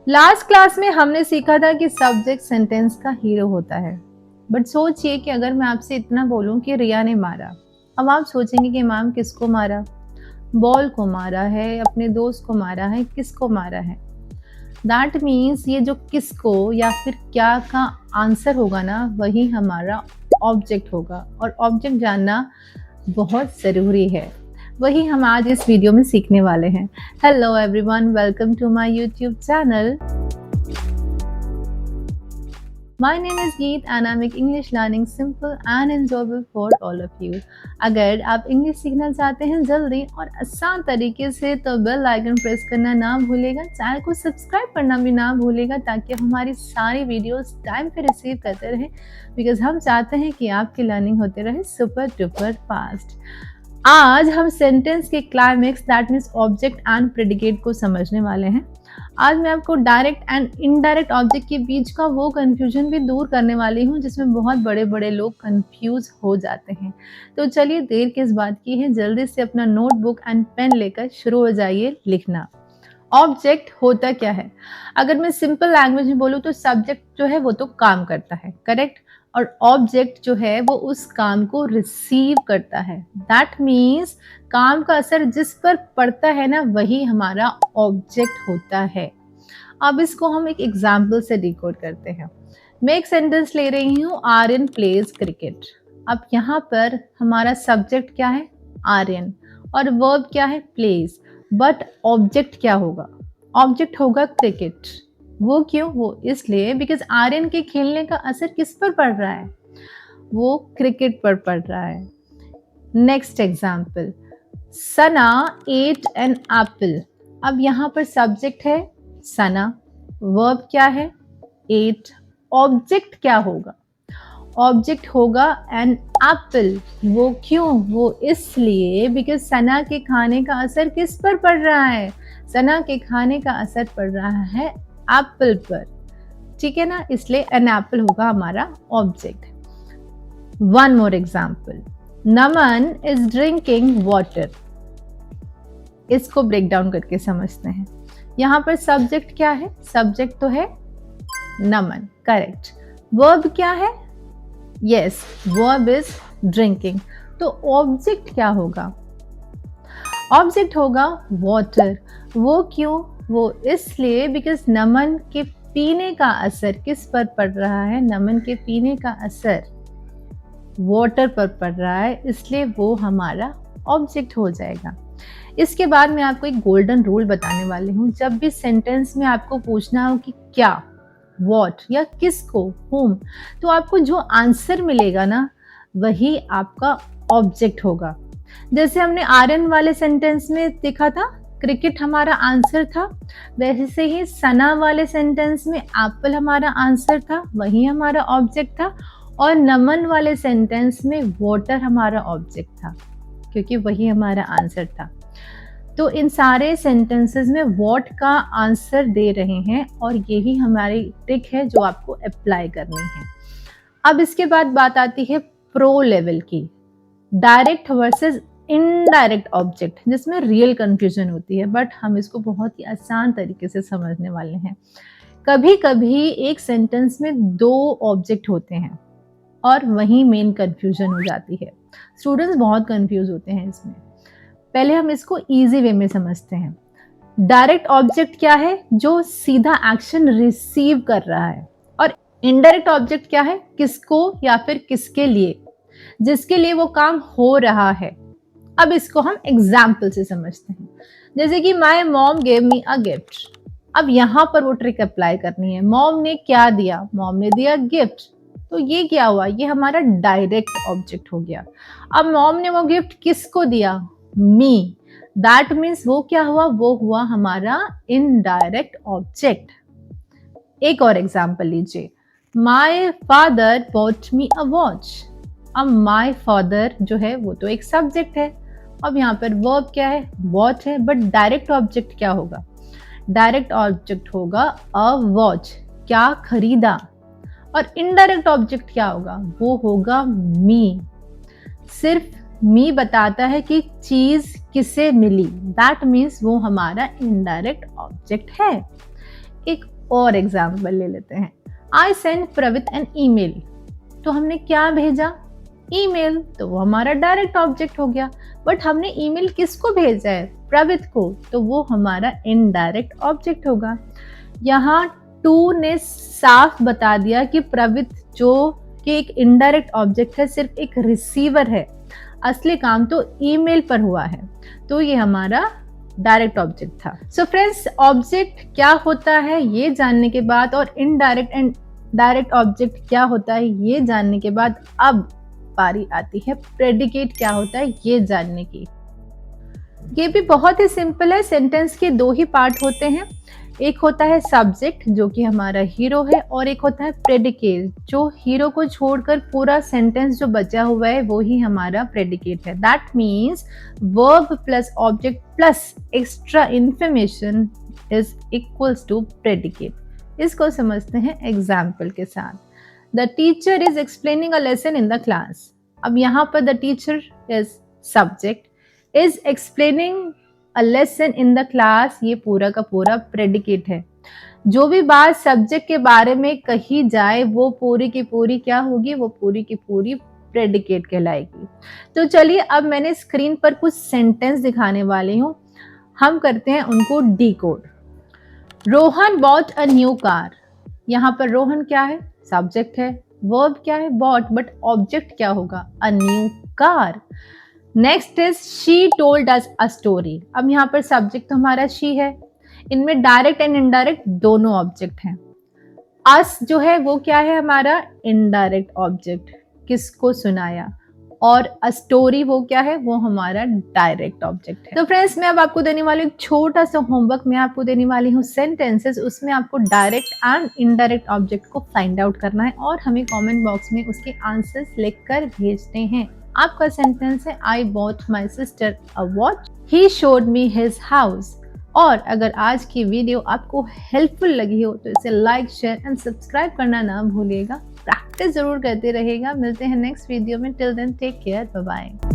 Last class में हमने सीखा था कि सब्जेक्ट सेंटेंस का हीरो होता है। बट सोचिए कि अगर मैं आपसे इतना बोलूं कि रिया ने मारा, अब आप सोचेंगे कि इमाम किसको मारा? बॉल को मारा है, अपने दोस्त को मारा है, किसको मारा है? दैट मीन्स ये जो किसको या फिर क्या का आंसर होगा ना, वही हमारा ऑब्जेक्ट होगा। और ऑब्जेक्ट जानना बहुत ज़रूरी है। वही हम आज इस वीडियो में सीखने वाले हैं। Hello everyone, welcome to my YouTube channel. My name is Geet and I make English learning simple and enjoyable for all of you. अगर आप इंग्लिश सीखना चाहते हैं जल्दी और आसान तरीके से तो बेल आइकन प्रेस करना ना भूलेगा, चैनल को सब्सक्राइब करना भी ना भूलेगा ताकि हमारी सारी वीडियोस टाइम पे रिसीव करते रहें, बिकॉज हम चाहते हैं कि आपकी लर्निंग होते रहे सुपर डुपर फास्ट। आज हम सेंटेंस के climax that means object and predicate को समझने वाले हैं। आज मैं आपको डायरेक्ट एंड इनडायरेक्ट ऑब्जेक्ट के बीच का वो कंफ्यूजन भी दूर करने वाली हूँ जिसमें बहुत बड़े बड़े लोग कंफ्यूज हो जाते हैं। तो चलिए देर किस बात की है, जल्दी से अपना नोटबुक एंड पेन लेकर शुरू हो जाइए लिखना। ऑब्जेक्ट होता क्या है? अगर मैं सिंपल लैंग्वेज में बोलूँ तो सब्जेक्ट जो है वो तो काम करता है, करेक्ट। और ऑब्जेक्ट जो है वो उस काम को रिसीव करता है। दैट मीन्स काम का असर जिस पर पड़ता है ना, वही हमारा ऑब्जेक्ट होता है। अब इसको हम एक एग्जाम्पल से डिकोड करते हैं। मैं एक सेंटेंस ले रही हूँ, आर्यन प्लेज क्रिकेट। अब यहाँ पर हमारा सब्जेक्ट क्या है? आर्यन। और वर्ब क्या है? प्लेज। बट ऑब्जेक्ट क्या होगा? ऑब्जेक्ट होगा क्रिकेट। वो क्यों? वो इसलिए बिकॉज आर्यन के खेलने का असर किस पर पड़ रहा है? वो क्रिकेट पर पड़ रहा है। Next example, Sana eight an apple. अब यहाँ पर सब्जेक्ट है सना, वर्ब क्या है? एट। ऑब्जेक्ट क्या होगा? ऑब्जेक्ट होगा एन एप्पल। वो क्यों? वो इसलिए बिकॉज सना के खाने का असर किस पर पड़ रहा है? सना के खाने का असर पड़ रहा है एप्पल पर, ठीक है ना, इसलिए एन एप्पल होगा हमारा object. One more example, Naman is drinking water. इसको ब्रेक डाउन करके समझते हैं। यहाँ पर सब्जेक्ट क्या है? सब्जेक्ट तो है नमन, करेक्ट। वर्ब क्या है? Yes, verb is drinking. तो ऑब्जेक्ट क्या होगा? ऑब्जेक्ट होगा वाटर। वो क्यों? वो इसलिए बिकॉज नमन के पीने का असर किस पर पड़ रहा है? नमन के पीने का असर वाटर पर पड़ रहा है, इसलिए वो हमारा ऑब्जेक्ट हो जाएगा। इसके बाद मैं आपको एक गोल्डन रूल बताने वाली हूँ। जब भी सेंटेंस में आपको पूछना हो कि क्या, व्हाट या किसको, whom, तो आपको जो आंसर मिलेगा ना, वही आपका ऑब्जेक्ट होगा। जैसे हमने आर्यन वाले सेंटेंस में देखा था क्रिकेट हमारा आंसर था, वैसे ही सना वाले सेंटेंस में एप्पल हमारा आंसर था, वही हमारा ऑब्जेक्ट था। और नमन वाले सेंटेंस में वाटर हमारा ऑब्जेक्ट था, क्योंकि वही हमारा आंसर था। तो इन सारे सेंटेंसेस में व्हाट का आंसर दे रहे हैं और यही हमारी ट्रिक है जो आपको अप्लाई करनी है। अब इसके बाद बात आती है प्रो लेवल की, डायरेक्ट वर्सेस इनडायरेक्ट ऑब्जेक्ट, जिसमें रियल कंफ्यूजन होती है, बट हम इसको बहुत ही आसान तरीके से समझने वाले हैं। कभी कभी एक सेंटेंस में दो ऑब्जेक्ट होते हैं और वही मेन कंफ्यूजन हो जाती है। स्टूडेंट्स बहुत कंफ्यूज होते हैं इसमें। पहले हम इसको इजी वे में समझते हैं। डायरेक्ट ऑब्जेक्ट क्या है? जो सीधा एक्शन रिसीव कर रहा है। और इनडायरेक्ट ऑब्जेक्ट क्या है? किसको या फिर किसके लिए, जिसके लिए वो काम हो रहा है। अब इसको हम एग्जाम्पल से समझते हैं। जैसे कि my mom gave me a gift. अब यहाँ पर वो ट्रिक अप्लाई करनी है। मॉम ने क्या दिया? मॉम ने दिया गिफ्ट। तो ये क्या हुआ? ये हमारा डायरेक्ट ऑब्जेक्ट हो गया। अब मॉम ने वो गिफ्ट किसको दिया? मी। दैट मीन्स वो क्या हुआ? वो हुआ हमारा इनडायरेक्ट ऑब्जेक्ट। एक और एग्जाम्पल लीजिए, my father bot me a watch. अब माई फादर जो है वो तो एक सब्जेक्ट है। अब यहाँ पर वर्ब क्या है? वॉच है। बट डायरेक्ट ऑब्जेक्ट क्या होगा? डायरेक्ट ऑब्जेक्ट होगा अ वॉच, क्या खरीदा। और इनडायरेक्ट ऑब्जेक्ट क्या होगा? वो होगा मी। सिर्फ मी बताता है कि चीज किसे मिली, दैट मीन्स वो हमारा इनडायरेक्ट ऑब्जेक्ट है। एक और एग्जाम्पल ले लेते हैं। आई सेंड प्रवित एन ईमेल, तो हमने क्या भेजा? ईमेल, तो वो हमारा डायरेक्ट ऑब्जेक्ट हो गया। बट हमने ईमेल किसको भेजा है? प्रवित को, तो वो हमारा इनडायरेक्ट ऑब्जेक्ट होगा। यहाँ टू ने साफ बता दिया कि प्रवित जो कि एक इनडायरेक्ट ऑब्जेक्ट है, सिर्फ एक रिसीवर है, असली काम तो ईमेल पर हुआ है, तो ये हमारा डायरेक्ट ऑब्जेक्ट था। सो फ्रेंड्स, ऑब्जेक्ट क्या होता है ये जानने के बाद और इनडायरेक्ट एंड डायरेक्ट ऑब्जेक्ट क्या होता है ये जानने के बाद अब बारी आती है प्रेडिकेट क्या होता है ये जानने की। ये भी बहुत ही सिंपल है। सेंटेंस के दो ही पार्ट होते हैं, एक होता है सब्जेक्ट जो कि हमारा हीरो है, और एक होता है प्रेडिकेट जो हीरो को छोड़कर पूरा सेंटेंस जो बचा हुआ है वो ही हमारा प्रेडिकेट है। That means verb plus object plus extra information is equals to predicate. इसको समझते हैं एग्जाम्पल के साथ। The teacher is explaining a lesson in the class. अब यहाँ पर the teacher is subject, is explaining a lesson in the class, ये पूरा का पूरा प्रेडिकेट है। जो भी बात सब्जेक्ट के बारे में कही जाए वो पूरी की पूरी क्या होगी? वो पूरी की पूरी प्रेडिकेट कहलाएगी। तो चलिए, अब मैंने स्क्रीन पर कुछ सेंटेंस दिखाने वाली हूँ, हम करते हैं उनको decode. Rohan bought a new car. यहाँ पर रोहन क्या है? सब्जेक्ट है। वर्ब क्या है? बॉट, बट ऑब्जेक्ट क्या होगा? A new car. Next is she told us a story. अब यहाँ पर सब्जेक्ट तो हमारा शी है, इनमें डायरेक्ट एंड इनडायरेक्ट दोनों ऑब्जेक्ट हैं। अस जो है वो क्या है? हमारा इनडायरेक्ट ऑब्जेक्ट, किसको सुनाया। और अ स्टोरी वो क्या है? वो हमारा डायरेक्ट ऑब्जेक्ट है। तो फ्रेंड्स, मैं अब आपको देने वाली एक छोटा सा होमवर्क, मैं आपको देने वाली हूँ सेंटेंसेस, उसमें आपको डायरेक्ट एंड इनडायरेक्ट ऑब्जेक्ट को फाइंड आउट करना है और हमें कमेंट बॉक्स में उसके आंसर्स लिखकर भेजने हैं। आपका सेंटेंस है I bought my sister a watch, he showed me his house. और अगर आज की वीडियो आपको हेल्पफुल लगी हो तो इसे लाइक, शेयर एंड सब्सक्राइब करना ना भूलिएगा। प्रैक्टिस जरूर करते रहिएगा। मिलते हैं नेक्स्ट वीडियो में। Till then take care, bye bye.